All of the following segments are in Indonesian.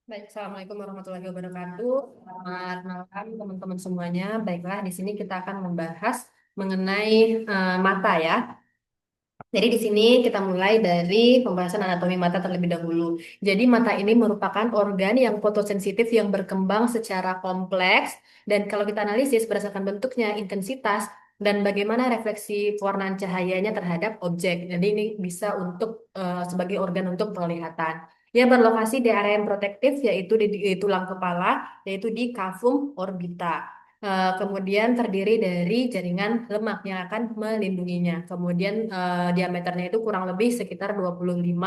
Baik, Assalamualaikum warahmatullahi wabarakatuh. Selamat malam teman-teman semuanya. Baiklah, di sini kita akan membahas mengenai mata ya. Jadi di sini kita mulai dari pembahasan anatomi mata terlebih dahulu. Jadi mata ini merupakan organ yang fotosensitif yang berkembang secara kompleks dan kalau kita analisis berdasarkan bentuknya, intensitas dan bagaimana refleksi pewarnaan cahayanya terhadap objek. Jadi ini bisa untuk sebagai organ untuk penglihatan. Dia berlokasi di area yang protektif yaitu di tulang kepala yaitu di cavum orbita. Kemudian terdiri dari jaringan lemak yang akan melindunginya. Kemudian diameternya itu kurang lebih sekitar 25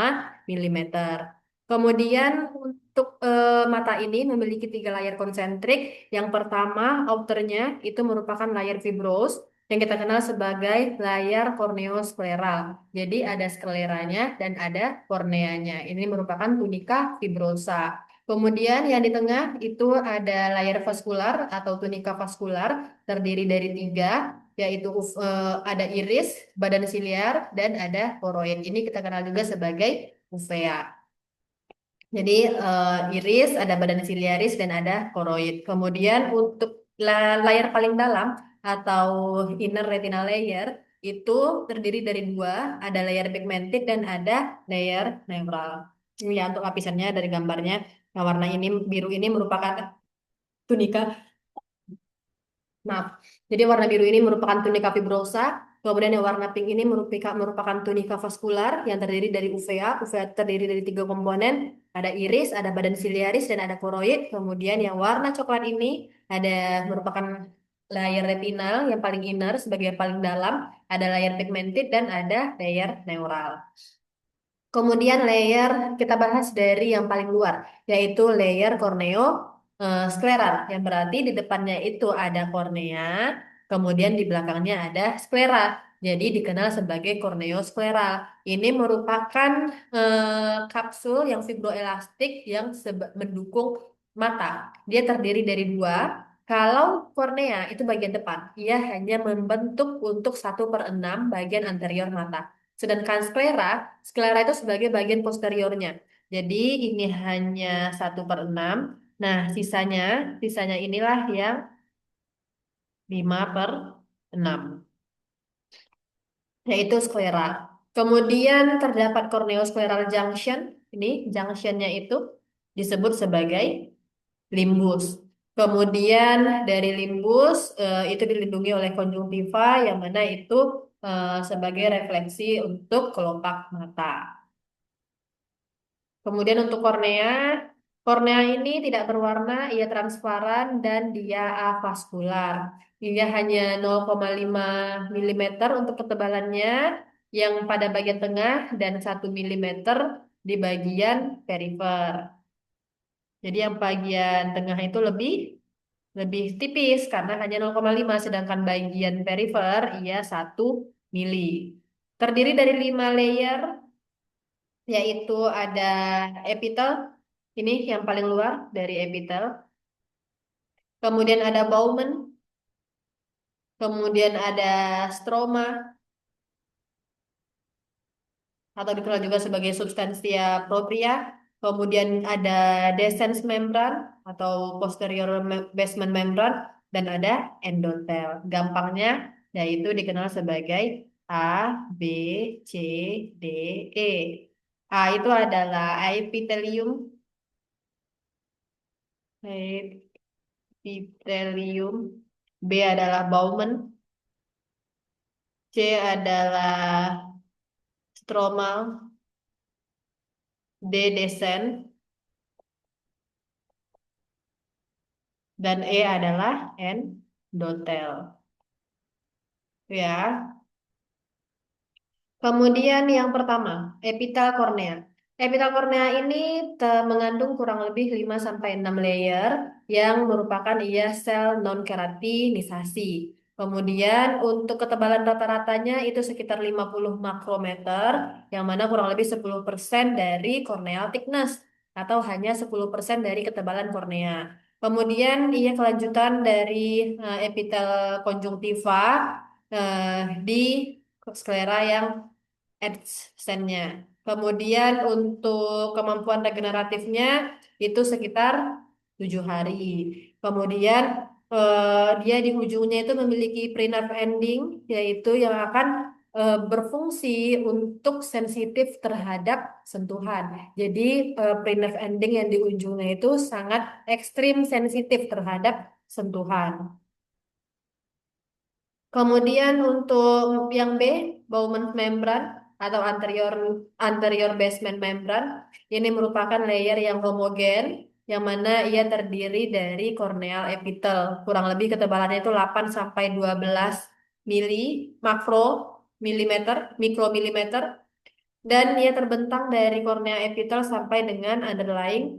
milimeter. Kemudian untuk mata ini memiliki tiga layar konsentrik. Yang pertama, outernya itu merupakan layar fibros yang kita kenal sebagai layar korneoskleral. Jadi ada skleranya dan ada korneanya. Ini merupakan tunika fibrosa. Kemudian yang di tengah itu ada layar vaskular atau tunika vaskular terdiri dari tiga, yaitu ada iris, badan siliar, dan ada koroid. Ini kita kenal juga sebagai uvea. Jadi iris, ada badan siliaris, dan ada koroid. Kemudian untuk layar paling dalam atau inner retinal layer itu terdiri dari dua, ada layer pigmented dan ada layer neural. Ini ya untuk lapisannya dari gambarnya. Nah, warna ini biru ini merupakan tunika. Maaf. Jadi warna biru ini merupakan tunika fibrosa. Kemudian yang warna pink ini merupakan tunika vaskular yang terdiri dari uvea. Uvea terdiri dari tiga komponen. Ada iris, ada badan siliaris, dan ada koroid. Kemudian yang warna coklat ini merupakan layer retinal yang paling inner sebagai yang paling dalam. Ada layer pigmented dan ada layer neural. Kemudian layer kita bahas dari yang paling luar, yaitu layer korneo skleral, yang berarti di depannya itu ada kornea, kemudian di belakangnya ada sklera. Jadi dikenal sebagai korneoskleral. Ini merupakan kapsul yang fibroelastik yang mendukung mata. Dia terdiri dari dua. Kalau kornea itu bagian depan, ia hanya membentuk untuk 1/6 bagian anterior mata. Sedangkan sklera itu sebagai bagian posteriornya. Jadi ini hanya 1/6. Nah, sisanya inilah yang 5/6, yaitu sklera. Kemudian terdapat corneoskleral junction. Ini junctionnya itu disebut sebagai limbus. Kemudian dari limbus itu dilindungi oleh konjungtiva yang mana itu sebagai refleksi untuk kelopak mata. Kemudian untuk kornea, kornea ini tidak berwarna, ia transparan dan dia avaskular. Ia hanya 0,5 milimeter untuk ketebalannya yang pada bagian tengah dan 1 milimeter di bagian perifer. Jadi yang bagian tengah itu lebih lebih tipis karena hanya 0,5, sedangkan bagian perifer ia 1 mili. Terdiri dari 5 layer, yaitu ada epitel, ini yang paling luar dari epitel. Kemudian ada Bowman, kemudian ada stroma atau dikenal juga sebagai substantia propria. Kemudian ada descens membran atau posterior basement membran dan ada endotel. Gampangnya yaitu dikenal sebagai A, B, C, D, E. A itu adalah epithelium, epithelium. B adalah Bowman, C adalah stromal, D descent, dan E adalah endotel. Ya. Kemudian yang pertama, epitel kornea. Epitel kornea ini mengandung kurang lebih 5 sampai 6 layer yang merupakan ia sel non-keratinisasi. Kemudian untuk ketebalan rata-ratanya itu sekitar 50 makrometer, yang mana kurang lebih 10% dari corneal thickness atau hanya 10% dari ketebalan kornea. Kemudian ia kelanjutan dari epitel konjungtiva di sklera yang adsennya. Kemudian untuk kemampuan regeneratifnya itu sekitar 7 hari. Kemudian dia di ujungnya itu memiliki prenerve ending, yaitu yang akan berfungsi untuk sensitif terhadap sentuhan. Jadi prenerve ending yang di ujungnya itu sangat ekstrim sensitif terhadap sentuhan. Kemudian untuk yang B, Bowman membran atau anterior anterior basement membran, ini merupakan layer yang homogen, yang mana ia terdiri dari corneal epitel. Kurang lebih ketebalannya itu 8 sampai 12 mili makro milimeter, mikromilimeter, dan ia terbentang dari kornea epitel sampai dengan underlying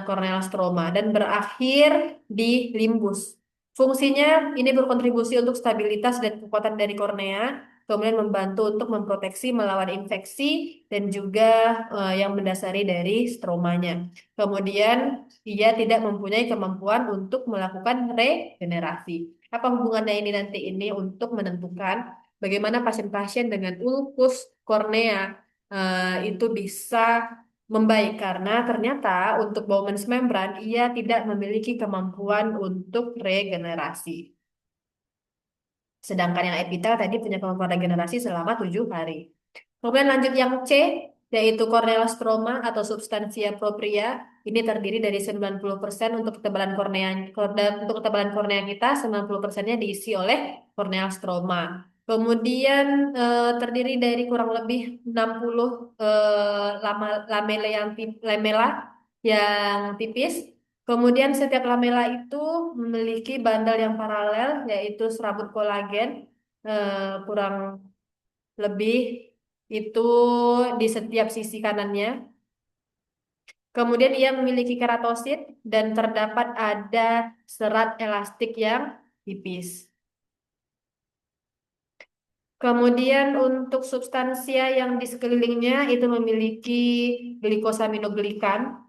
corneal stroma dan berakhir di limbus. Fungsinya ini berkontribusi untuk stabilitas dan kekuatan dari kornea, kemudian membantu untuk memproteksi melawan infeksi dan juga yang mendasari dari stromanya. Kemudian ia tidak mempunyai kemampuan untuk melakukan regenerasi. Apa hubungannya ini nanti ini untuk menentukan bagaimana pasien-pasien dengan ulkus kornea itu bisa membaik karena ternyata untuk Bowman's membran ia tidak memiliki kemampuan untuk regenerasi. Sedangkan yang epitel tadi punya kemampuan regenerasi selama 7 hari. Kemudian lanjut yang C, yaitu corneal stroma atau substansia propria. Ini terdiri dari 90% untuk ketebalan kornea, untuk ketebalan kornea kita, 90%-nya diisi oleh corneal stroma. Kemudian terdiri dari kurang lebih 60 lamela yang tipis. Kemudian setiap lamela itu memiliki bandal yang paralel, yaitu serabut kolagen, kurang lebih itu di setiap sisi kanannya. Kemudian ia memiliki keratosit dan terdapat ada serat elastik yang tipis. Kemudian untuk substansia yang di sekelilingnya itu memiliki glikosaminoglikan,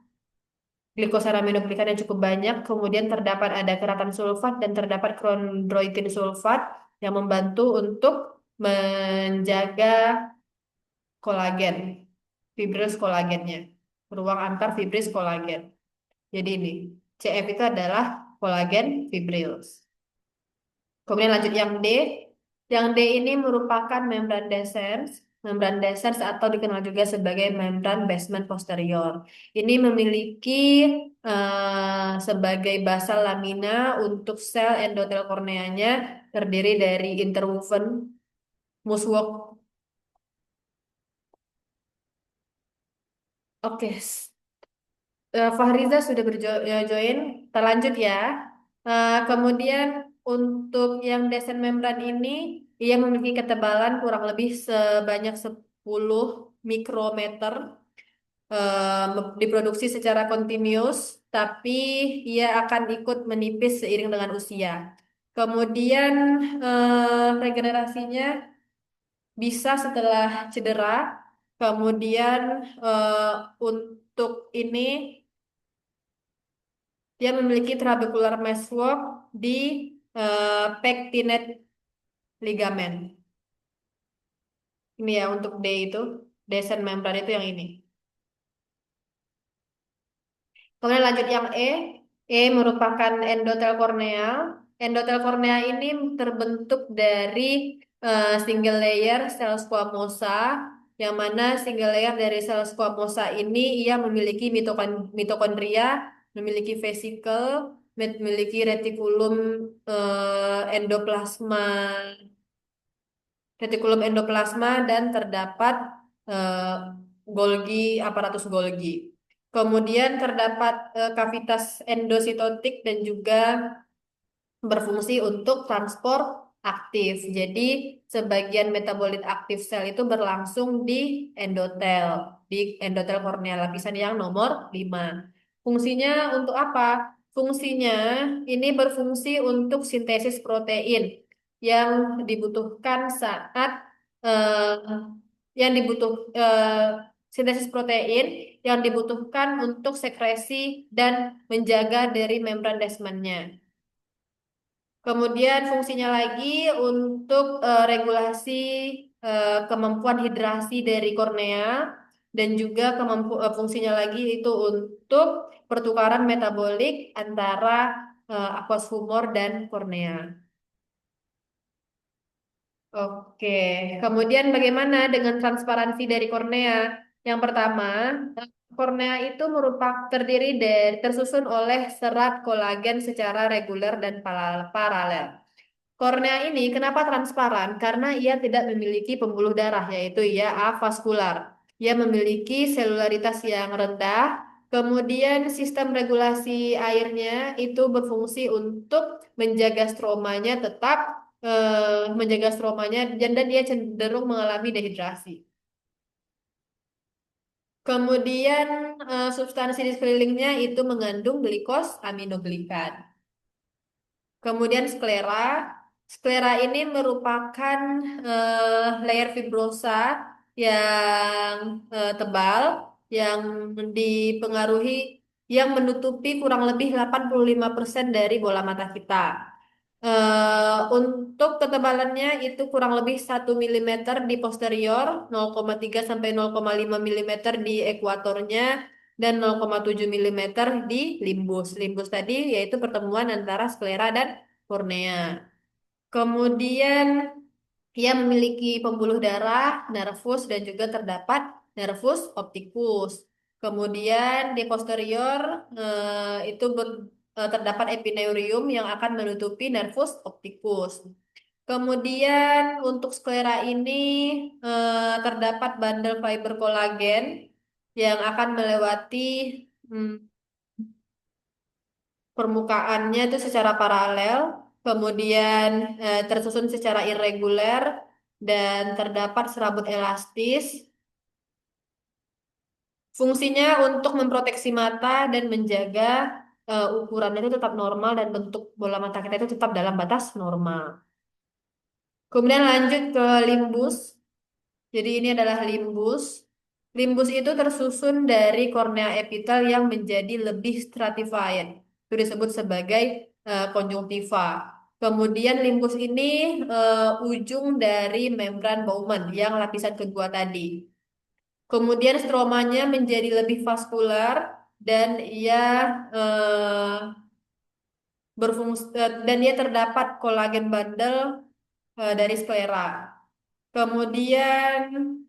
glikosaminoglikan yang cukup banyak. Kemudian terdapat ada keratan sulfat dan terdapat chondroitin sulfat yang membantu untuk menjaga kolagen, fibrilles kolagennya, ruang antar fibrilles kolagen. Jadi ini CF itu adalah kolagen fibrils. Kemudian lanjut yang D. Yang D ini merupakan membran descens. Membran descens atau dikenal juga sebagai membran basement posterior. Ini memiliki sebagai basal lamina untuk sel endotel korneanya terdiri dari interwoven muswok. Oke, Fahriza sudah berjoin. Kita lanjut ya. Kemudian untuk yang desen membran ini, ia memiliki ketebalan kurang lebih sebanyak 10 mikrometer. Diproduksi secara kontinus, tapi ia akan ikut menipis seiring dengan usia. Kemudian regenerasinya bisa setelah cedera. Kemudian eh, untuk ini dia memiliki trabecular meshwork di pectinate ligament. Ini ya untuk D itu, descent membran itu yang ini. Kemudian lanjut yang E. E merupakan endotel korneal. Endotel kornea ini terbentuk dari single layer sel squamosa, yang mana single layer dari sel squamosa ini ia memiliki mitokondria, memiliki vesikel, memiliki retikulum endoplasma, dan terdapat eh, Golgi, aparatus Golgi. Kemudian terdapat kavitas endositotik dan juga berfungsi untuk transport aktif. Jadi sebagian metabolit aktif sel itu berlangsung di endotel kornea lapisan yang nomor 5. Fungsinya untuk apa? Fungsinya ini berfungsi untuk sintesis protein yang dibutuhkan saat eh, yang dibutuh sintesis protein yang dibutuhkan untuk sekresi dan menjaga dari membran desmannya. Kemudian fungsinya lagi untuk regulasi kemampuan hidrasi dari kornea. dan juga fungsinya lagi itu untuk pertukaran metabolik antara aqueous humor dan kornea. Oke, kemudian bagaimana dengan transparansi dari kornea? Yang pertama, kornea itu merupakan terdiri dari tersusun oleh serat kolagen secara reguler dan paralel. Kornea ini kenapa transparan? Karena ia tidak memiliki pembuluh darah, yaitu ia avaskular. Ia memiliki selularitas yang rendah, kemudian sistem regulasi airnya itu berfungsi untuk menjaga stromanya tetap menjaga stromanya dan dia cenderung mengalami dehidrasi. Kemudian substansi di sekelilingnya itu mengandung glikos aminoglikan. Kemudian sklera. Sklera ini merupakan layer fibrosa yang tebal yang dipengaruhi yang menutupi kurang lebih 85% dari bola mata kita. Untuk ketebalannya itu kurang lebih 1 mm di posterior, 0,3 sampai 0,5 mm di ekuatornya, dan 0,7 mm di limbus. Limbus tadi yaitu pertemuan antara sklera dan kornea. Kemudian ia memiliki pembuluh darah, nervus, dan juga terdapat nervus opticus. Kemudian di posterior itu terdapat epineurium yang akan menutupi nervus opticus. Kemudian untuk sklera ini terdapat bandel fiber kolagen yang akan melewati hmm, permukaannya itu secara paralel, kemudian tersusun secara irreguler dan terdapat serabut elastis. Fungsinya untuk memproteksi mata dan menjaga ukurannya itu tetap normal dan bentuk bola mata kita itu tetap dalam batas normal. Kemudian lanjut ke limbus. Jadi ini adalah limbus. Limbus itu tersusun dari kornea epitel yang menjadi lebih stratified. Itu disebut sebagai konjungtiva. Kemudian limbus ini ujung dari membran Bowman yang lapisan kedua tadi. Kemudian stromanya menjadi lebih vaskular dan ia dan dia terdapat kolagen bundle dari sklera. Kemudian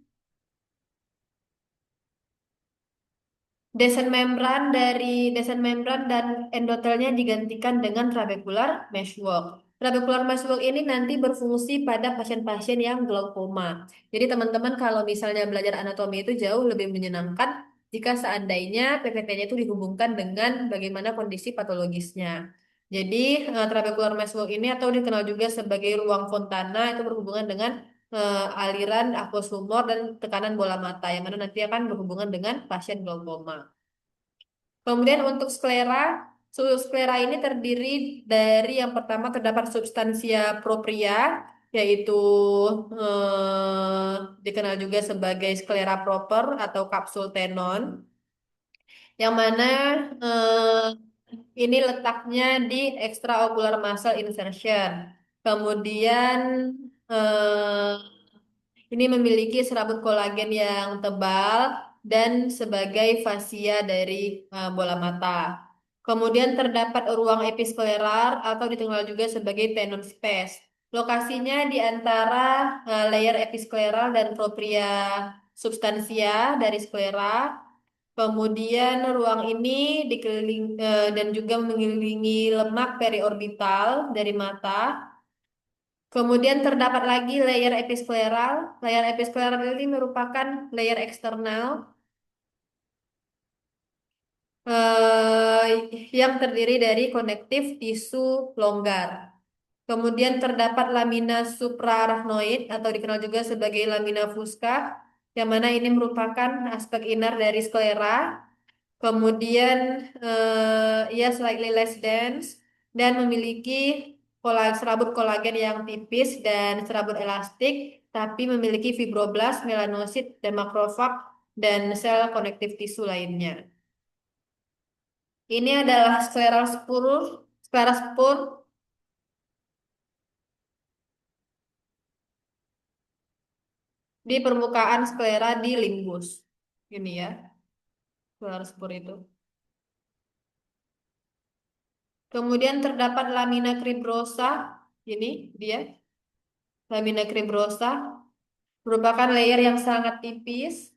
desen membran dan endotelnya digantikan dengan trabecular meshwork. Trabecular meshwork ini nanti berfungsi pada pasien-pasien yang glaukoma. Jadi teman-teman kalau misalnya belajar anatomi itu jauh lebih menyenangkan jika seandainya PPT-nya itu dihubungkan dengan bagaimana kondisi patologisnya. Jadi trabecular meshwork ini atau dikenal juga sebagai ruang fontana itu berhubungan dengan aliran aqueous humor dan tekanan bola mata yang mana nanti akan berhubungan dengan pasien glaukoma. Kemudian untuk sklera, sklera ini terdiri dari yang pertama terdapat substansia propria, yaitu dikenal juga sebagai sklera proper atau kapsul tenon, yang mana eh, ini letaknya di extraocular muscle insertion. Kemudian eh, ini memiliki serabut kolagen yang tebal dan sebagai fasia dari bola mata. Kemudian terdapat ruang episkleral atau dikenal juga sebagai tenon space. Lokasinya di antara layer episkleral dan propria substansia dari sklera. Kemudian ruang ini dan juga mengelilingi lemak periorbital dari mata. Kemudian terdapat lagi layer episkleral. Layer episkleral ini merupakan layer eksternal yang terdiri dari konektif tisu longgar. Kemudian terdapat lamina supraarachnoid atau dikenal juga sebagai lamina fusca, yang mana ini merupakan aspek inner dari sklera. Kemudian ia slightly less dense dan memiliki serabut kolagen yang tipis dan serabut elastik, tapi memiliki fibroblast, melanosit, dan makrofag dan sel konektif tisu lainnya. Ini adalah sklera spur di permukaan sklera di limbus. Ini ya, pilar spur itu. Kemudian terdapat lamina cribrosa. Ini dia, lamina cribrosa merupakan layer yang sangat tipis.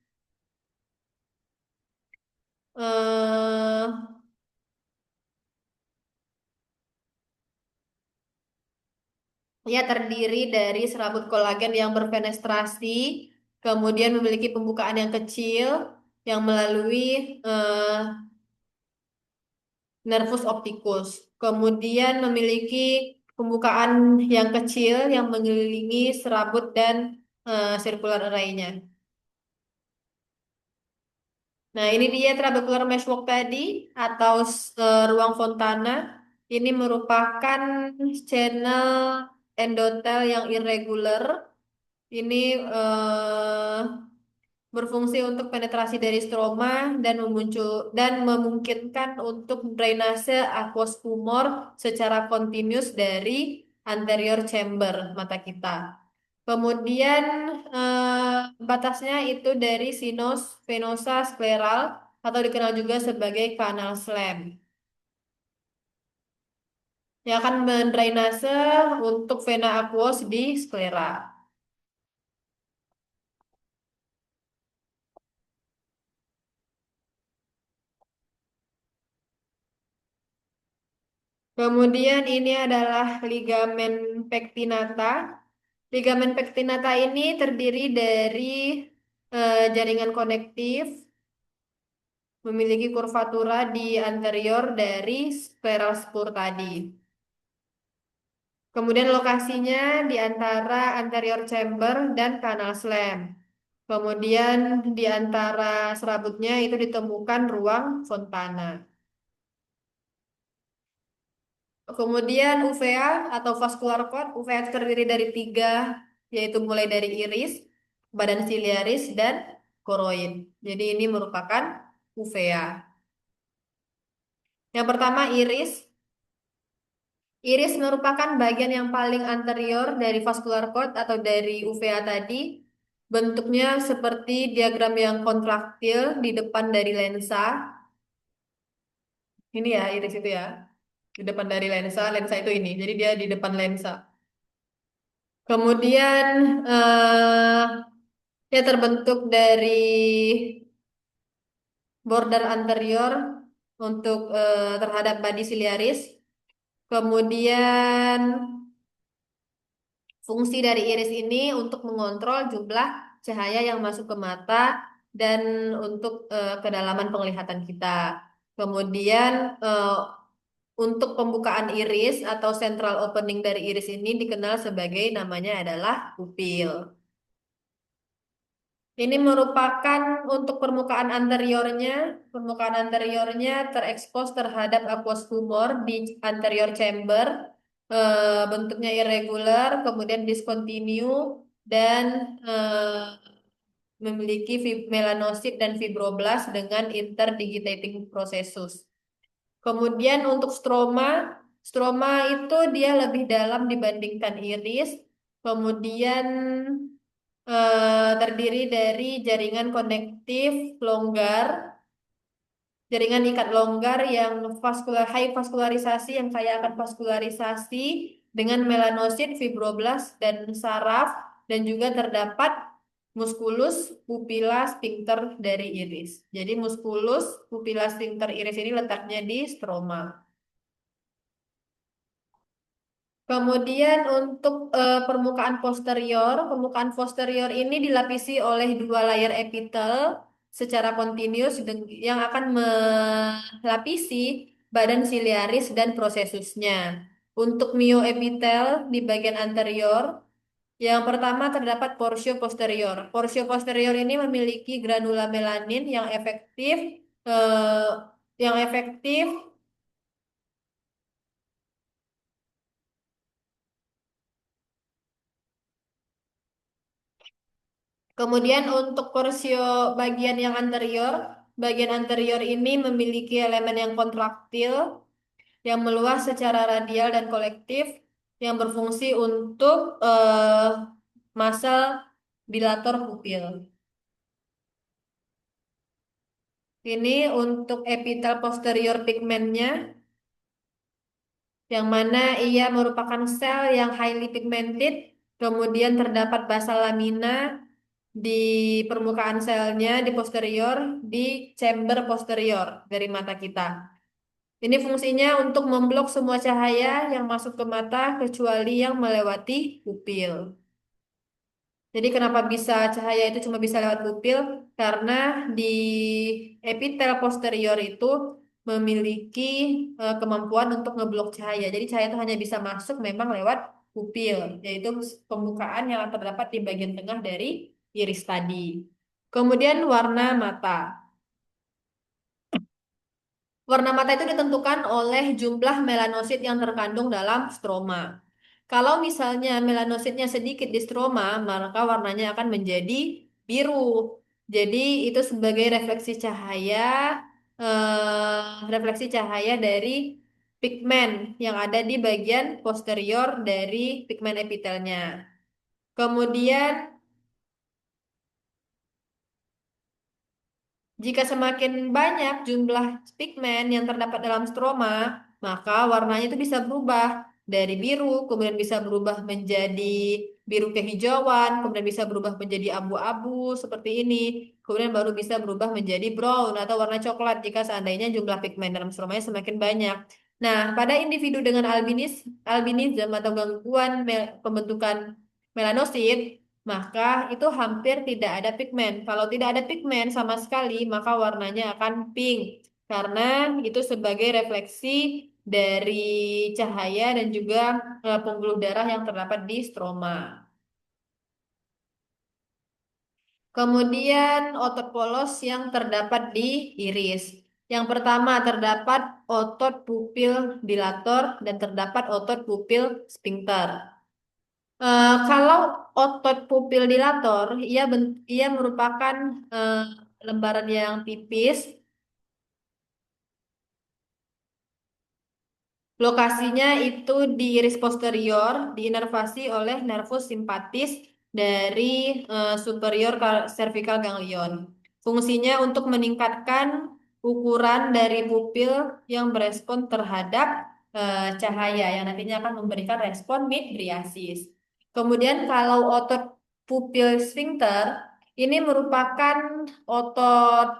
eh Ia terdiri dari serabut kolagen yang berfenestrasi, kemudian memiliki pembukaan yang kecil yang melalui nervus opticus. Kemudian memiliki pembukaan yang kecil yang mengelilingi serabut dan circular array-nya. Nah, ini dia trabecular meshwork tadi atau ruang Fontana. Ini merupakan channel endotel yang irregular. Ini eh, berfungsi untuk penetrasi dari stroma dan memungkinkan untuk drainase aqueous humor secara kontinus dari anterior chamber mata kita. Kemudian batasnya itu dari sinus venosa skleral atau dikenal juga sebagai kanal slam yang akan mendrainase untuk vena aqueous di sklera. Kemudian ini adalah ligamen pectinata. Ligamen pectinata ini terdiri dari jaringan konektif, memiliki kurvatura di anterior dari scleral spur tadi. Kemudian lokasinya di antara anterior chamber dan canal slam. Kemudian di antara serabutnya itu ditemukan ruang Fontana. Kemudian UVA atau vascular cord, UVA terdiri dari tiga, yaitu mulai dari iris, badan siliaris, dan koroid. Jadi ini merupakan UVA. Yang pertama iris. Iris merupakan bagian yang paling anterior dari vascular cord atau dari UVA tadi. Bentuknya seperti diagram yang kontraktil di depan dari lensa. Ini ya iris itu ya. Di depan dari lensa, lensa itu ini. Jadi dia di depan lensa. Kemudian dia terbentuk dari border anterior untuk terhadap body ciliaris. Kemudian fungsi dari iris ini untuk mengontrol jumlah cahaya yang masuk ke mata dan untuk kedalaman penglihatan kita. Kemudian untuk pembukaan iris atau central opening dari iris ini dikenal sebagai namanya adalah pupil. Ini merupakan untuk permukaan anteriornya terekspos terhadap aqueous humor di anterior chamber, bentuknya irregular, kemudian discontinue dan memiliki melanosit dan fibroblast dengan interdigitating processus. Kemudian untuk stroma itu dia lebih dalam dibandingkan iris, kemudian terdiri dari jaringan konektif longgar, jaringan ikat longgar yang high vaskularisasi yang kaya akan vaskularisasi dengan melanosit, fibroblast dan saraf dan juga terdapat muskulus pupila sphincter dari iris. Jadi muskulus pupila sphincter iris ini letaknya di stroma. Kemudian untuk permukaan posterior ini dilapisi oleh dua layer epitel secara kontinus yang akan melapisi badan siliaris dan prosesusnya. Untuk mioepitel di bagian anterior, yang pertama terdapat porsio posterior. Porsio posterior ini memiliki granula melanin eh, yang efektif. Kemudian untuk porsio bagian anterior ini memiliki elemen yang kontraktil, yang meluas secara radial dan kolektif, yang berfungsi untuk muscle dilator pupil. Ini untuk epitel posterior pigmentnya, yang mana ia merupakan sel yang highly pigmented, kemudian terdapat basal lamina di permukaan selnya di posterior, di chamber posterior dari mata kita. Ini fungsinya untuk memblok semua cahaya yang masuk ke mata kecuali yang melewati pupil. Jadi kenapa bisa cahaya itu cuma bisa lewat pupil? Karena di epitel posterior itu memiliki kemampuan untuk ngeblok cahaya. Jadi cahaya itu hanya bisa masuk memang lewat pupil, yaitu pembukaan yang terdapat di bagian tengah dari iris tadi. Kemudian warna mata. Warna mata itu ditentukan oleh jumlah melanosit yang terkandung dalam stroma. Kalau misalnya melanositnya sedikit di stroma, maka warnanya akan menjadi biru. Jadi itu sebagai refleksi cahaya dari pigmen yang ada di bagian posterior dari pigmen epitelnya. Kemudian jika semakin banyak jumlah pigmen yang terdapat dalam stroma, maka warnanya itu bisa berubah dari biru, kemudian bisa berubah menjadi biru kehijauan, kemudian bisa berubah menjadi abu-abu seperti ini, kemudian baru bisa berubah menjadi brown atau warna coklat jika seandainya jumlah pigmen dalam stromanya semakin banyak. Nah, pada individu dengan albinisme atau gangguan pembentukan melanosit, maka itu hampir tidak ada pigmen. Kalau tidak ada pigmen sama sekali, maka warnanya akan pink karena itu sebagai refleksi dari cahaya dan juga pembuluh darah yang terdapat di stroma. Kemudian otot polos yang terdapat di iris. Yang pertama terdapat otot pupil dilator dan terdapat otot pupil sphincter. Kalau otot pupil dilator, ia merupakan eh, lembaran yang tipis. Lokasinya itu di iris posterior, diinervasi oleh nervus simpatis dari superior cervical ganglion. Fungsinya untuk meningkatkan ukuran dari pupil yang berespon terhadap cahaya yang nantinya akan memberikan respon midriasis. Kemudian kalau otot pupil sphincter ini merupakan otot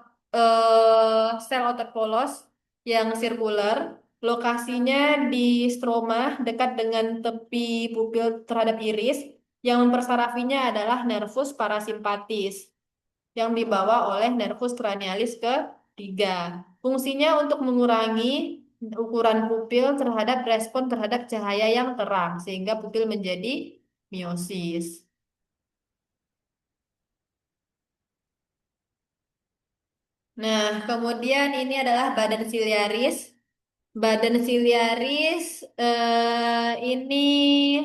sel otot polos yang sirkuler. Lokasinya di stroma dekat dengan tepi pupil terhadap iris. Yang mempersarafinya adalah nervus parasimpatis yang dibawa oleh nervus cranialis ketiga. Fungsinya untuk mengurangi ukuran pupil terhadap respon terhadap cahaya yang terang sehingga pupil menjadi miosis. Nah, kemudian ini adalah badan siliaris. Badan siliaris ini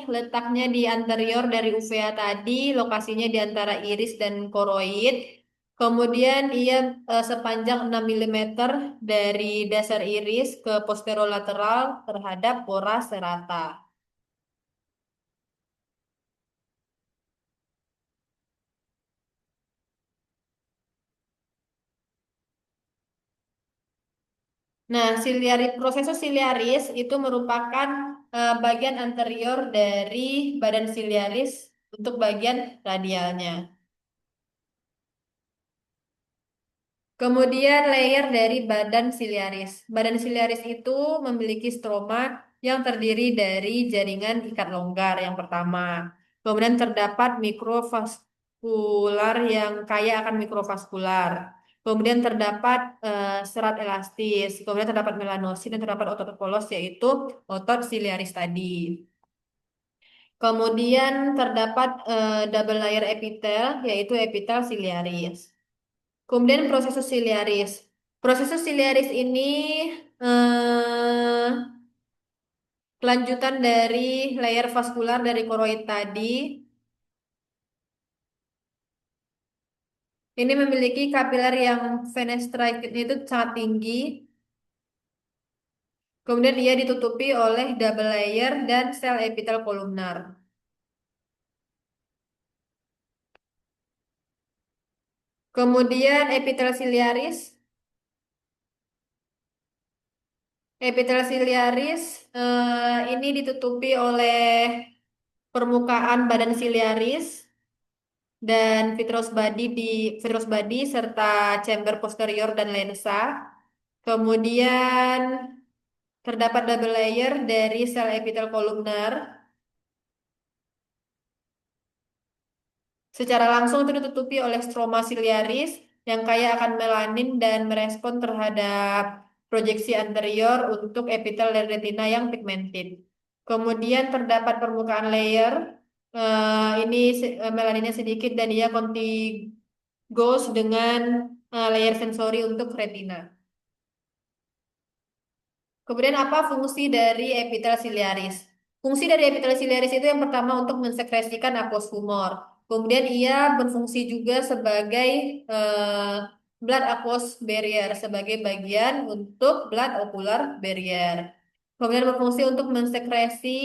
letaknya di anterior dari uvea tadi, lokasinya di antara iris dan koroid. Kemudian ia sepanjang 6 mm dari dasar iris ke posterolateral terhadap pora serata. Nah, prosesus siliaris itu merupakan bagian anterior dari badan siliaris untuk bagian radialnya. Kemudian layer dari badan siliaris. Badan siliaris itu memiliki stroma yang terdiri dari jaringan ikat longgar yang pertama. Kemudian terdapat mikrovaskular yang kaya akan mikrovaskular. Kemudian terdapat serat elastis. Kemudian terdapat melanosit dan terdapat otot polos yaitu otot siliaris tadi. Kemudian terdapat double layer epitel yaitu epitel siliaris. Kemudian prosesus siliaris. Prosesus siliaris ini eh, kelanjutan dari layer vaskular dari koroid tadi. Ini memiliki kapiler yang fenestrate itu sangat tinggi. Kemudian ia ditutupi oleh double layer dan sel epitel kolumnar. Kemudian epitel siliaris. Epitel ciliaris ini ditutupi oleh permukaan badan ciliaris dan vitreous body serta chamber posterior dan lensa. Kemudian terdapat double layer dari sel epitel kolumner. Secara langsung itu ditutupi oleh stroma ciliaris yang kaya akan melanin dan merespon terhadap proyeksi anterior untuk epitel dan retina yang pigmented. Kemudian terdapat permukaan layer, ini melaninnya sedikit dan ia contigous dengan layer sensori untuk retina. Kemudian apa fungsi dari epitel ciliaris? Fungsi dari epitel ciliaris itu yang pertama untuk mensekresikan aqueous humor. Kemudian ia berfungsi juga sebagai eh, blood aqueous barrier, sebagai bagian untuk blood ocular barrier. Kemudian berfungsi untuk mensekresi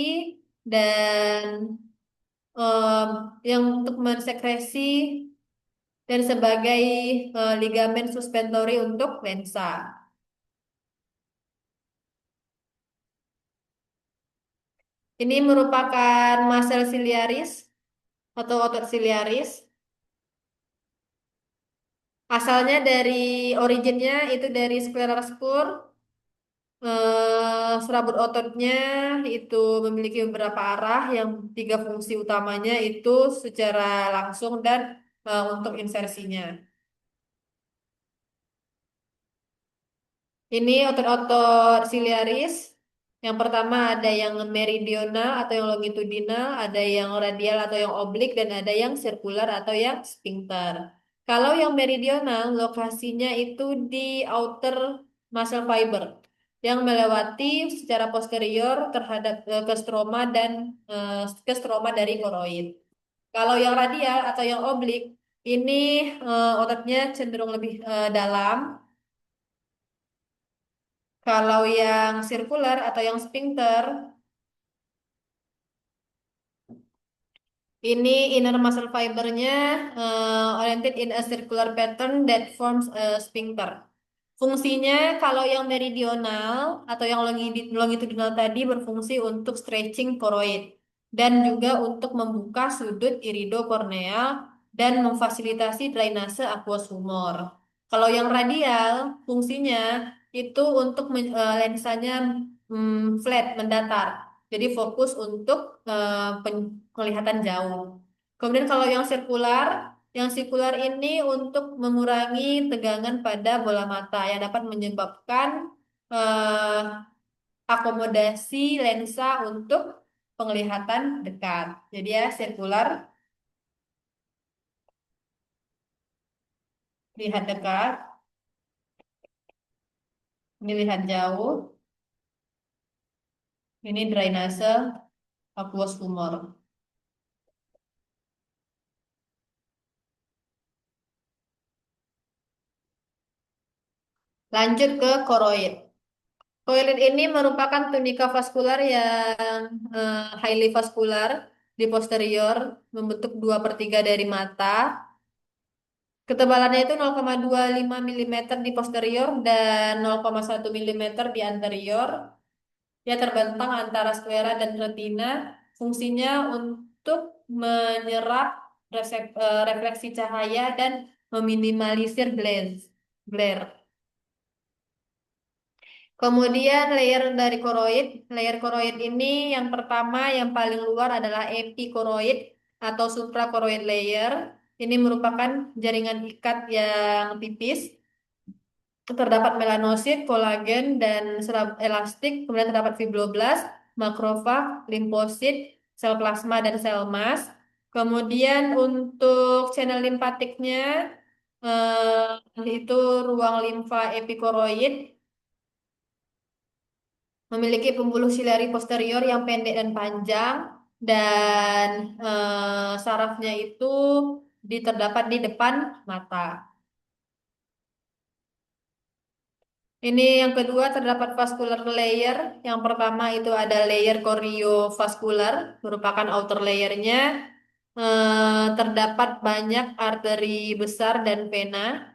dan yang untuk mensekresi dan sebagai ligamen suspensory untuk lensa. Ini merupakan muscle ciliaris atau otot siliaris. Asalnya dari originnya itu dari scleral spur. Serabut ototnya itu memiliki beberapa arah yang tiga fungsi utamanya itu secara langsung dan untuk insersinya. Ini otot-otot siliaris. Yang pertama ada yang meridional atau yang longitudinal, ada yang radial atau yang oblik, dan ada yang sirkular atau yang sphincter. Kalau yang meridional, lokasinya itu di outer muscle fiber yang melewati secara posterior terhadap ke stroma dan ke stroma dari koroid. Kalau yang radial atau yang oblik, ini ototnya cenderung lebih dalam. Kalau yang sirkular atau yang sphincter, ini inner muscle fibernya oriented in a circular pattern that forms a sphincter. Fungsinya kalau yang meridional atau yang longitudinal tadi berfungsi untuk stretching koroid dan juga untuk membuka sudut iridokorneal dan memfasilitasi drainase aqueous humor. Kalau yang radial fungsinya itu untuk lensanya flat mendatar. Jadi fokus untuk penglihatan jauh. Kemudian kalau yang sirkular ini untuk mengurangi tegangan pada bola mata yang dapat menyebabkan eh, akomodasi lensa untuk penglihatan dekat. Jadi ya sirkular, lihat dekat, ini lihat jauh, ini drainase aqueous humor. Lanjut ke koroid. Koroid ini merupakan tunika vaskular yang highly vaskular di posterior, membentuk 2/3 dari mata. Ketebalannya itu 0,25 mm di posterior dan 0,1 mm di anterior. Dia terbentang antara sklera dan retina. Fungsinya untuk menyerap refleksi cahaya dan meminimalisir glare. Kemudian layer koroid ini yang pertama yang paling luar adalah epikoroid atau suprachoroid layer. Ini merupakan jaringan ikat yang tipis. Terdapat melanosit, kolagen, dan serat elastik. Kemudian terdapat fibroblast, makrofag, limfosit, sel plasma, dan sel emas. Kemudian untuk channel limpatiknya itu ruang limfa epikoroid memiliki pembuluh silari posterior yang pendek dan panjang dan sarafnya itu terdapat di depan mata. Ini yang kedua terdapat vascular layer. Yang pertama itu ada layer choriovascular, merupakan outer layernya. Terdapat banyak arteri besar dan vena.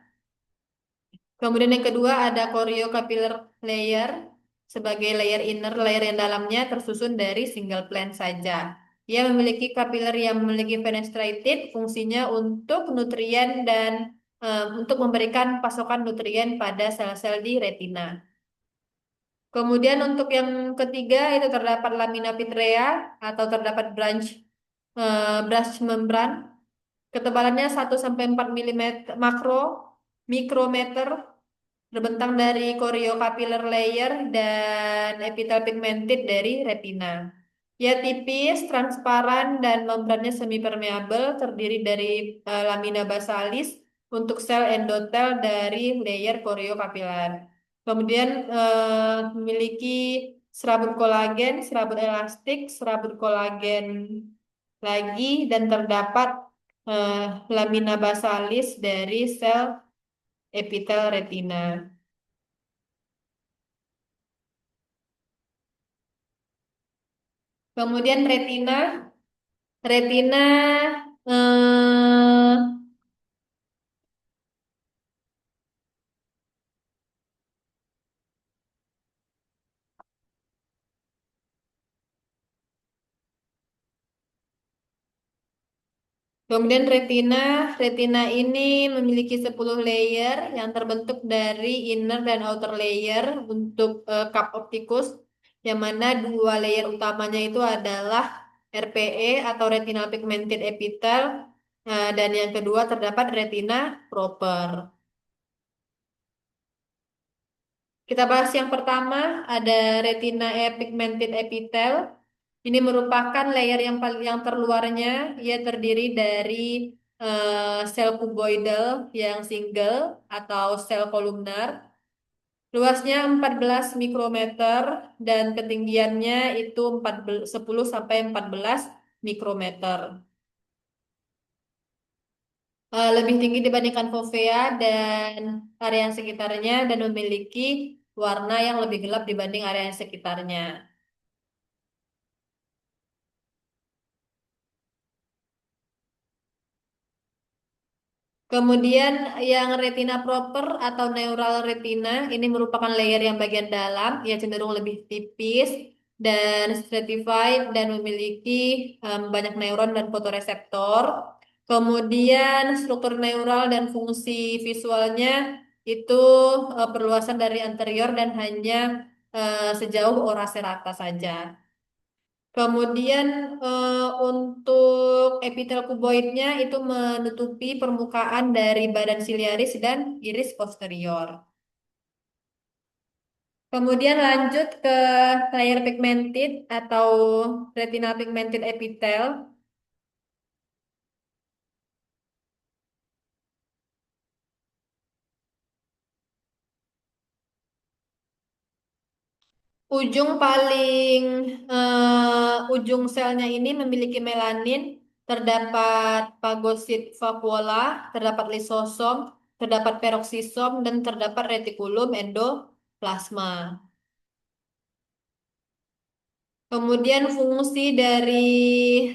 Kemudian yang kedua ada choriocapillaire layer. sebagai layer inner, layer yang dalamnya tersusun dari single plant saja. Ia memiliki kapiller yang memiliki fenestrated, fungsinya untuk nutrien dan untuk memberikan pasokan nutrien pada sel-sel di retina. Kemudian untuk yang ketiga itu terdapat lamina vitrea atau terdapat branch membran. Ketebalannya 1 sampai 4 milimeter mikrometer, terbentang dari choriocapillaire layer dan epitel pigmented dari retina. Ya tipis, transparan, dan membrannya semi-permeabel, terdiri dari lamina basalis untuk sel endotel dari layer choriocapillaire. Kemudian memiliki serabut kolagen, serabut elastik, serabut kolagen lagi, dan terdapat eh, lamina basalis dari sel epitel retina. Kemudian retina eh, kemudian retina ini memiliki 10 layer yang terbentuk dari inner dan outer layer untuk cup opticus, yang mana dua layer utamanya itu adalah RPE atau retinal pigmented epitel, dan yang kedua terdapat retina proper. Kita bahas yang pertama, ada retina pigmented epitel. Ini merupakan layer yang terluarnya, ia terdiri dari sel kuboidal yang single atau sel kolumnar. Luasnya 14 mikrometer dan ketinggiannya itu 10 sampai 14 mikrometer. Lebih tinggi dibandingkan fovea dan area yang sekitarnya dan memiliki warna yang lebih gelap dibanding area yang sekitarnya. Kemudian yang retina proper atau neural retina ini merupakan layer yang bagian dalam, ia cenderung lebih tipis dan stratified dan memiliki banyak neuron dan fotoreseptor. Kemudian struktur neural dan fungsi visualnya itu perluasan dari anterior dan hanya sejauh ora serata saja. Kemudian untuk epitel kuboidnya itu menutupi permukaan dari badan siliaris dan iris posterior. Kemudian lanjut ke layer pigmented atau retinal pigmented epitel. Ujung selnya ini memiliki melanin, terdapat fagosit vakuola, terdapat lisosom, terdapat peroksisom, dan terdapat retikulum endoplasma. Kemudian fungsi dari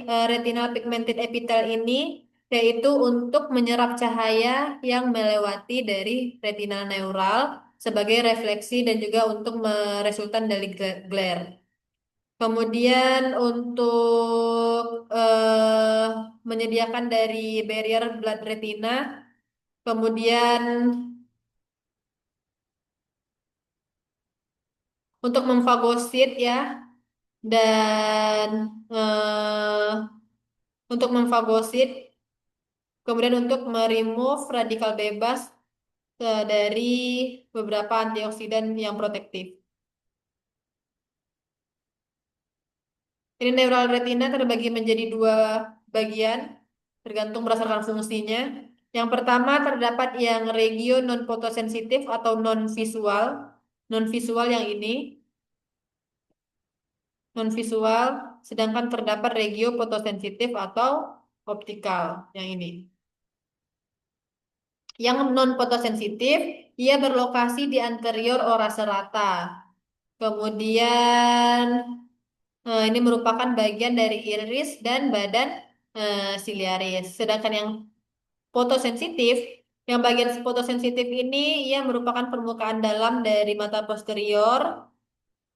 retinal pigmented epitel ini yaitu untuk menyerap cahaya yang melewati dari retina neural sebagai refleksi dan juga untuk meresultan dari glare. Kemudian untuk menyediakan dari barrier blood retina, kemudian untuk memfagosit ya, dan eh, untuk memfagosit, kemudian untuk meremove radikal bebas dari beberapa antioksidan yang protektif. Ini neural retina terbagi menjadi dua bagian, tergantung berdasarkan fungsinya. Yang pertama terdapat yang regio non fotosensitif atau non visual. Non visual yang ini, non visual, sedangkan terdapat regio fotosensitif atau optikal yang ini. Yang non fotosensitif, ia berlokasi di anterior ora serata. Kemudian ini merupakan bagian dari iris dan badan siliaris. Sedangkan yang fotosensitif, yang bagian fotosensitif ini ia merupakan permukaan dalam dari mata posterior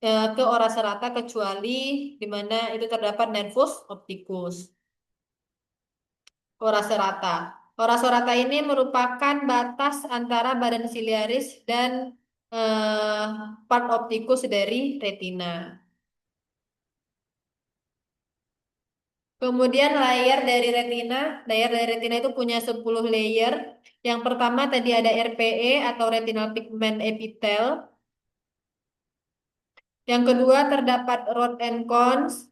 ke orasi rata kecuali di mana itu terdapat nervus opticus. Orasi rata. Orasi rata ini merupakan batas antara badan siliaris dan eh, part opticus dari retina. Kemudian layer dari retina itu punya 10 layer. Yang pertama tadi ada RPE atau retinal pigment epithel. Yang kedua terdapat rod and cones,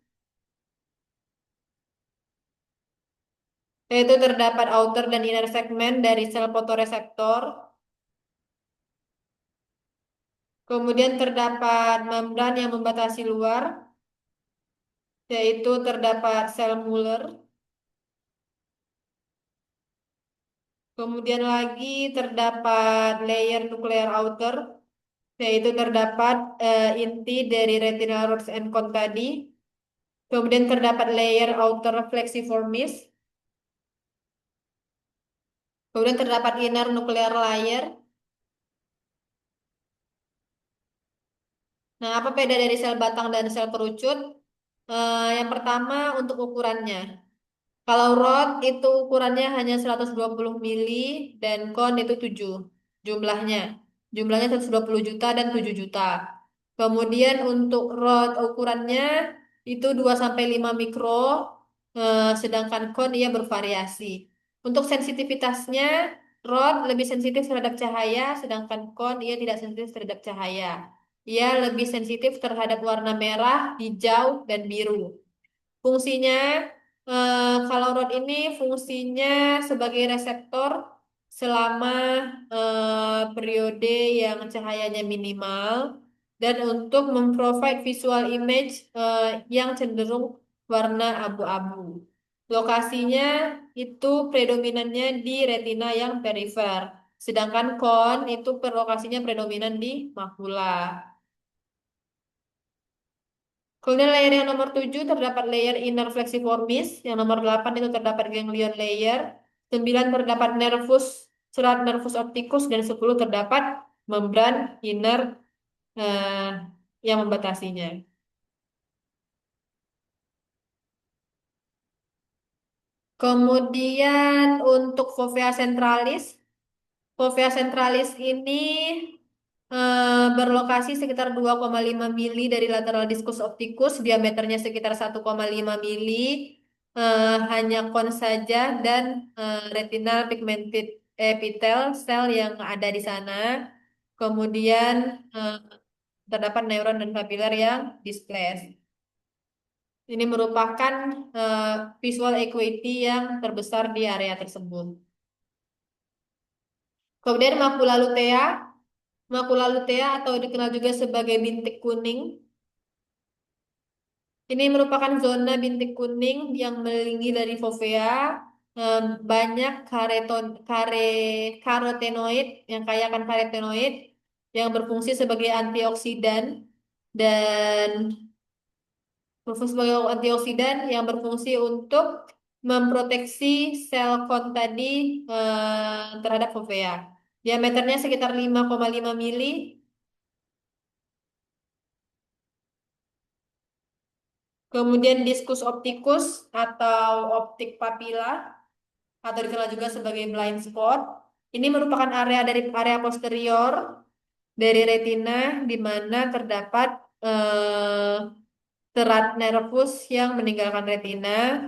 yaitu terdapat outer dan inner segment dari sel fotoreseptor. Kemudian terdapat membran yang membatasi luar, yaitu terdapat sel Muller. Kemudian lagi terdapat layer nuclear outer, yaitu terdapat inti dari retinal rods and cone tadi. Kemudian terdapat layer outer flexiformis. Kemudian terdapat inner nuclear layer. Nah, apa beda dari sel batang dan sel kerucut? Yang pertama untuk ukurannya. Kalau rod itu ukurannya hanya 120 mili dan kon itu 7 jumlahnya. Jumlahnya 120 juta dan 7 juta. Kemudian untuk rod ukurannya itu 2 sampai 5 mikro, sedangkan kon ia bervariasi. Untuk sensitivitasnya, rod lebih sensitif terhadap cahaya, sedangkan kon ia tidak sensitif terhadap cahaya. Ia lebih sensitif terhadap warna merah, hijau, dan biru. Fungsinya, kalau rod ini fungsinya sebagai reseptor selama periode yang cahayanya minimal dan untuk memprovide visual image yang cenderung warna abu-abu. Lokasinya itu predominannya di retina yang perifer, sedangkan kon itu lokasinya predominan di makula. Kemudian layer yang nomor 7 terdapat layer inner flexiformis, yang nomor 8 itu terdapat ganglion layer, 9 terdapat serat nervus opticus, dan 10 terdapat membran inner eh, yang membatasinya. Kemudian untuk fovea centralis ini berlokasi sekitar 2,5 mili dari lateral diskus opticus, diameternya sekitar 1,5 mili, hanya kon saja dan retinal pigmented epithel sel yang ada di sana. Kemudian eh, terdapat neuron dan papilar yang displaced. Ini merupakan eh, visual acuity yang terbesar di area tersebut. Kemudian makula lutea atau dikenal juga sebagai bintik kuning. Ini merupakan zona bintik kuning yang melingkari dari fovea. Banyak karotenoid yang kaya akan karotenoid yang berfungsi sebagai antioksidan dan berfungsi sebagai antioksidan yang berfungsi untuk memproteksi sel kon tadi terhadap fovea. Diameternya sekitar 5,5 mili. Kemudian diskus opticus atau optik papila atau dikenal juga sebagai blind spot. Ini merupakan area posterior dari retina di mana terdapat eh, serat nervus yang meninggalkan retina.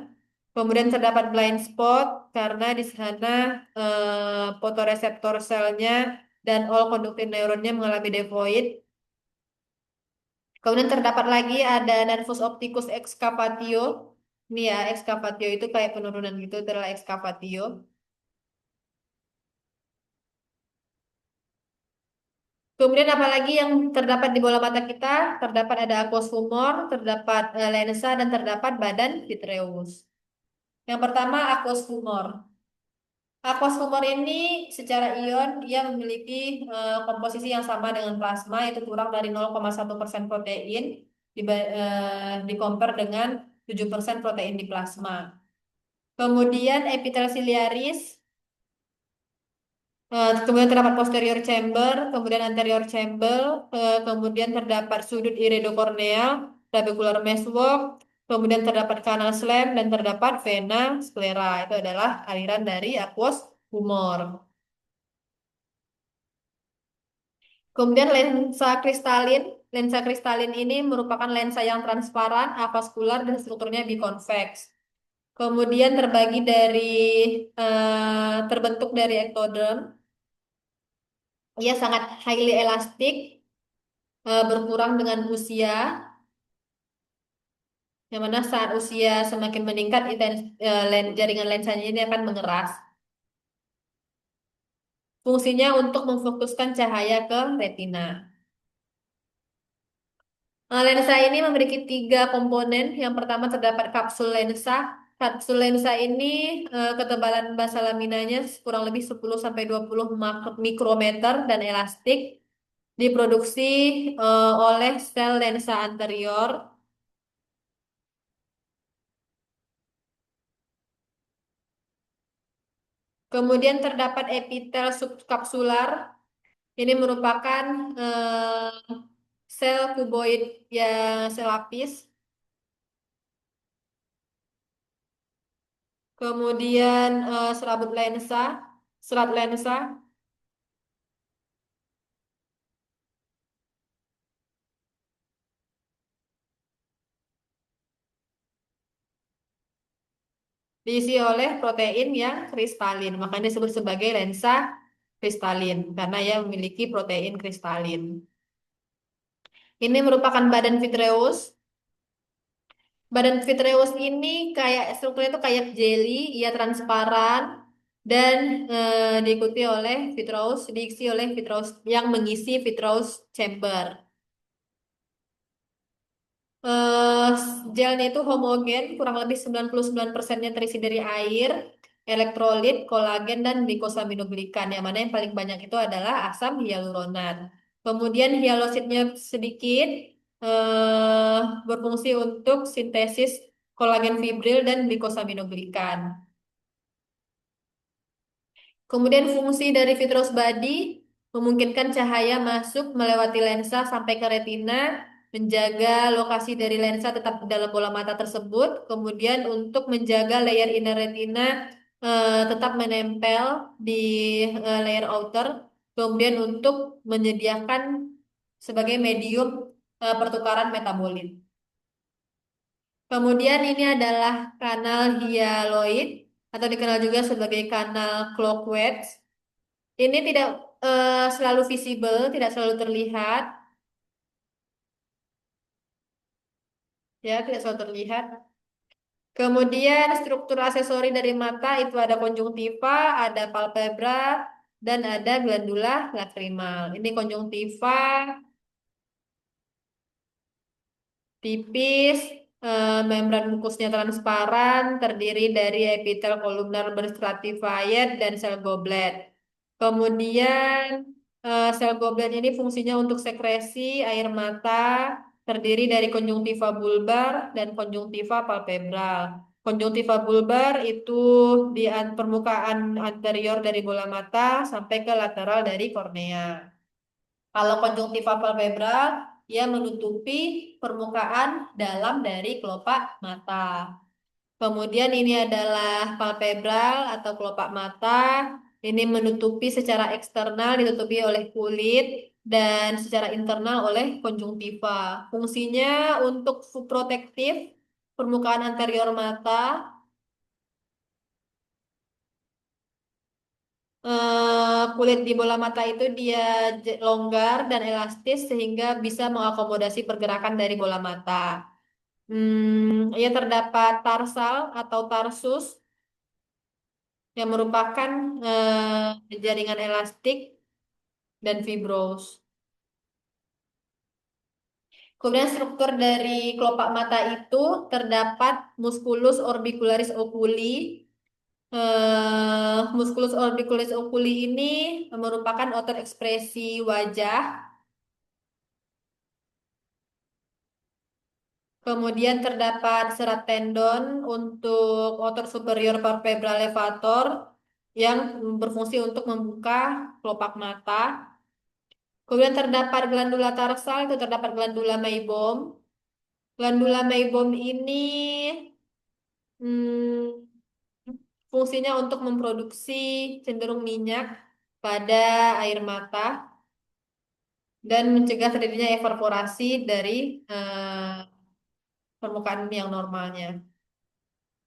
Kemudian terdapat blind spot karena di sana fotoreseptor selnya dan all conducting neuronnya mengalami devoid. Kemudian terdapat lagi ada nervus opticus excavatio. Ini ya, excavatio itu kayak penurunan gitu, itu adalah excavatio. Kemudian apalagi yang terdapat di bola mata kita? Terdapat ada aqueous humor, terdapat lensa, dan terdapat badan vitreous. Yang pertama aqueous humor. Aqueous humor ini secara ion dia memiliki komposisi yang sama dengan plasma, yaitu kurang dari 0,1% protein di compare dengan 7% protein di plasma. Kemudian epitel siliaris Kemudian terdapat posterior chamber, kemudian anterior chamber, kemudian terdapat sudut iridokorneal, trabecular meshwork, kemudian terdapat kanal slam dan terdapat vena sclera. Itu adalah aliran dari aqueous humor. Kemudian lensa kristalin ini merupakan lensa yang transparan, avaskular dan strukturnya biconvex. Kemudian terbentuk dari ektoderm. Ia sangat highly elastic, berkurang dengan usia, yang mana saat usia semakin meningkat, jaringan lensanya ini akan mengeras. Fungsinya untuk memfokuskan cahaya ke retina. Lensa ini memiliki tiga komponen. Yang pertama terdapat kapsul lensa. Kapsul lensa ini ketebalan basa laminanya kurang lebih 10 sampai 20 mikrometer dan elastik. Diproduksi oleh sel lensa anterior. Kemudian terdapat epitel subkapsular. Ini merupakan sel kuboid ya, sel lapis. Kemudian serat lensa, diisi oleh protein yang kristalin. Makanya disebut sebagai lensa kristalin karena ia memiliki protein kristalin. Ini merupakan badan vitreous. Badan vitreous ini kayak strukturnya itu kayak jelly, ia transparan dan diisi oleh vitreous yang mengisi vitreous chamber. Eh, Gelnya itu homogen, kurang lebih 99%-nya terisi dari air, elektrolit, kolagen, dan glikosaminoglikan. Yang mana yang paling banyak itu adalah asam hyaluronat. Kemudian hialositnya sedikit, eh, berfungsi untuk sintesis kolagen fibril dan glikosaminoglikan. Kemudian fungsi dari vitreous body memungkinkan cahaya masuk melewati lensa sampai ke retina, menjaga lokasi dari lensa tetap dalam bola mata tersebut, kemudian untuk menjaga layer inner retina tetap menempel di layer outer, kemudian untuk menyediakan sebagai medium pertukaran metabolit. Kemudian ini adalah kanal hyaloid atau dikenal juga sebagai kanal Clockwedge. Ini tidak selalu visible, tidak selalu terlihat, ya, tidak selalu terlihat. Kemudian struktur aksesori dari mata itu ada konjungtiva, ada palpebra, dan ada glandula lacrimal. Ini konjungtiva, tipis, membran mukusnya transparan, terdiri dari epitel kolumnar berstratified dan sel goblet. Kemudian sel goblet ini fungsinya untuk sekresi air mata, terdiri dari konjungtiva bulbar dan konjungtiva palpebral. Konjungtiva bulbar itu di permukaan anterior dari bola mata sampai ke lateral dari kornea. Kalau konjungtiva palpebral, ia menutupi permukaan dalam dari kelopak mata. Kemudian ini adalah palpebral atau kelopak mata. Ini menutupi secara eksternal, ditutupi oleh kulit, dan secara internal oleh konjungtiva. Fungsinya untuk protektif permukaan anterior mata. Kulit di bola mata itu dia longgar dan elastis sehingga bisa mengakomodasi pergerakan dari bola mata. Ya terdapat tarsal atau tarsus yang merupakan jaringan elastik dan fibros. Kemudian struktur dari kelopak mata itu terdapat musculus orbicularis oculi. Musculus orbicularis oculi ini merupakan otot ekspresi wajah. Kemudian terdapat serat tendon untuk otot superior palpebral levator. yang berfungsi untuk membuka kelopak mata. Kemudian terdapat glandula tarsal, itu terdapat glandula meibom. Glandula meibom ini hmm, fungsinya untuk memproduksi cenderung minyak pada air mata dan mencegah terjadinya evaporasi dari permukaan yang normalnya.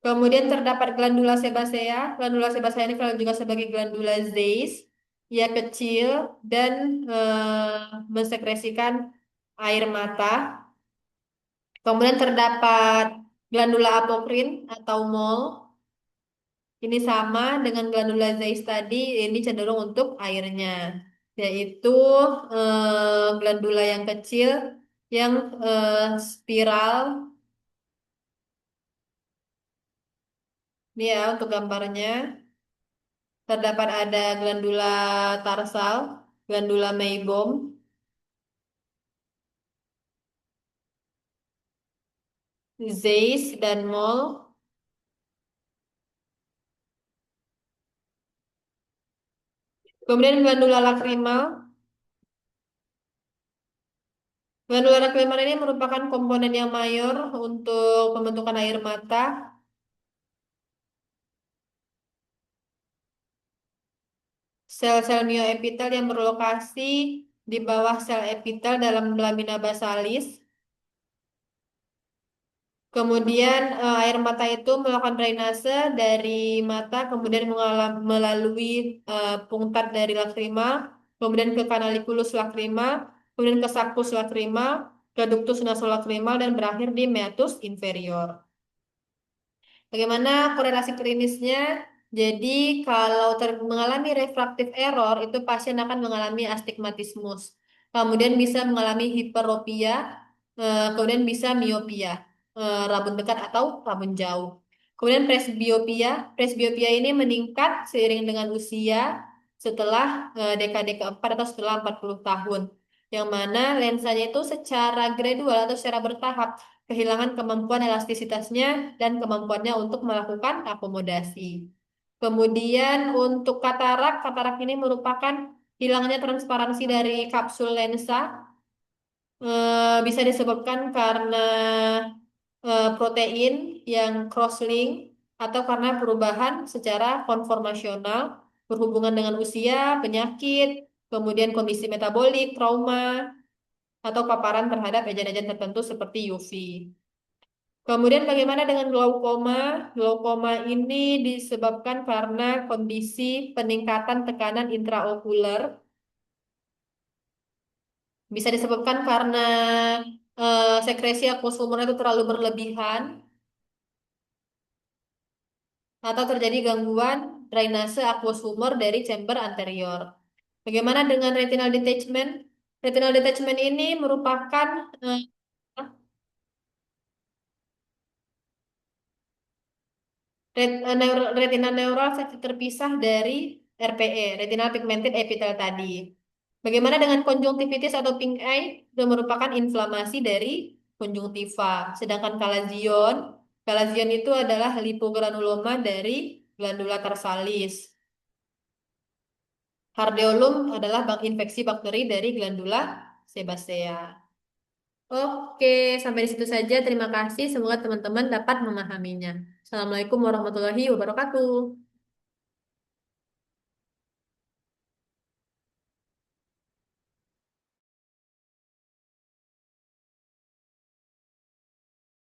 Kemudian terdapat glandula sebasea. Glandula sebasea ini kalau juga sebagai glandula Zeiss. Ia kecil dan mensekresikan air mata. Kemudian terdapat glandula apokrin atau mol. Ini sama dengan glandula Zeiss tadi, ini cenderung untuk airnya, yaitu glandula yang kecil yang spiral. Ini ya untuk gambarnya. Terdapat ada glandula tarsal, glandula meibom, Zeiss dan mol. Kemudian glandula lacrimal. Glandula lacrimal ini merupakan komponen yang mayor untuk pembentukan air mata. Sel-sel mioepitel yang berlokasi di bawah sel epitel dalam lamina basalis. Kemudian air mata itu melakukan drainase dari mata, kemudian melalui pungtat dari lakrima, kemudian ke kanalikulus lakrima, kemudian ke saccus lakrima, ke ductus nasolacrimal, dan berakhir di meatus inferior. Bagaimana korelasi klinisnya? Jadi kalau mengalami refraktif error itu pasien akan mengalami astigmatismus. Kemudian bisa mengalami hiperopia, kemudian bisa miopia, rabun dekat atau rabun jauh. Kemudian presbiopia, presbiopia ini meningkat seiring dengan usia setelah dekade keempat atau setelah 40 tahun. Yang mana lensanya itu secara gradual atau secara bertahap kehilangan kemampuan elastisitasnya dan kemampuannya untuk melakukan akomodasi. Kemudian untuk katarak, katarak ini merupakan hilangnya transparansi dari kapsul lensa. Bisa disebabkan karena protein yang cross-link atau karena perubahan secara konformasional berhubungan dengan usia, penyakit, kemudian kondisi metabolik, trauma, atau paparan terhadap agen-agen tertentu seperti UV. Kemudian bagaimana dengan glaukoma? Glaukoma ini disebabkan karena kondisi peningkatan tekanan intraokuler. Bisa disebabkan karena sekresi aqueous humor itu terlalu berlebihan atau terjadi gangguan drainase aqueous humor dari chamber anterior. Bagaimana dengan retinal detachment? Retinal detachment ini merupakan eh, retina neural seksi terpisah dari RPE, retinal pigmented epithel tadi. Bagaimana dengan konjungtivitis atau pink eye? Itu merupakan inflamasi dari konjungtiva. Sedangkan kalazion, kalazion itu adalah lipogranuloma dari glandula tarsalis. Hardeolum adalah infeksi bakteri dari glandula sebasea. Oke, sampai di situ saja. Terima kasih. Semoga teman-teman dapat memahaminya. Assalamualaikum warahmatullahi wabarakatuh.